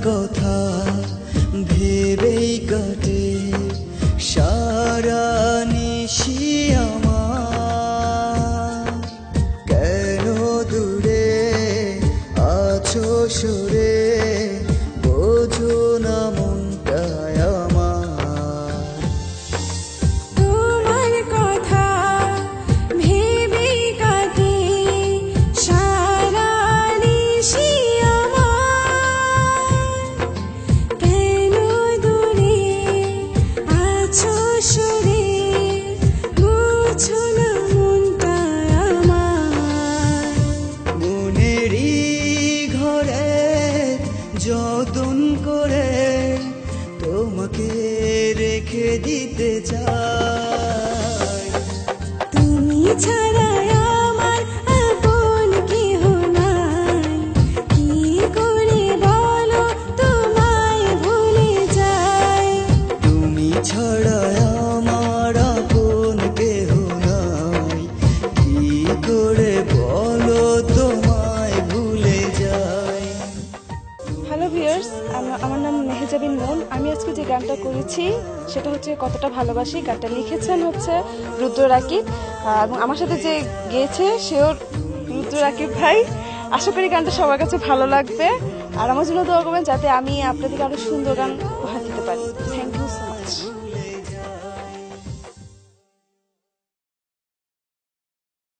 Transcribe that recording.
কথা ভেবেই কাটে সারা নিশি আমার। কেন দূরে আছো সরে বোঝো না মনটায় আমার। তোমার কথা ভেবেই কাটে সারা নিশি আমার। কেন দূরে আছো সরে বুঝো না মনটায় আমার। মনেরই ঘরে যতন করে তোমাকে রেখে দিতে চাই। তুমি ছাড়া আমার আপন কেহ নাই, কি করে বলো তোমায় ভুলে যাই। তুমি ছাড়া আমার আপন কেহ নাই, কি করে বলো তোমায় ভুলে যাই। হ্যালো ভিউয়ার্স, আমার নাম মেহেজাবিন মন। আমি আজকে যে গানটা করেছি সেটা হচ্ছে কতটা ভালোবাসি। গানটা লিখেছেন হচ্ছে রুদ্র রাকিব এবং আমার সাথে যে গেয়েছে সেও রুদ্র রাকিব ভাই। আশা করি গানটা সবার কাছে ভালো লাগবে আর আমার জন্য দোয়া করবেন যাতে আমি আপনাদেরকে আরো সুন্দর গান উপহার দিতে পারি। Thank you so much.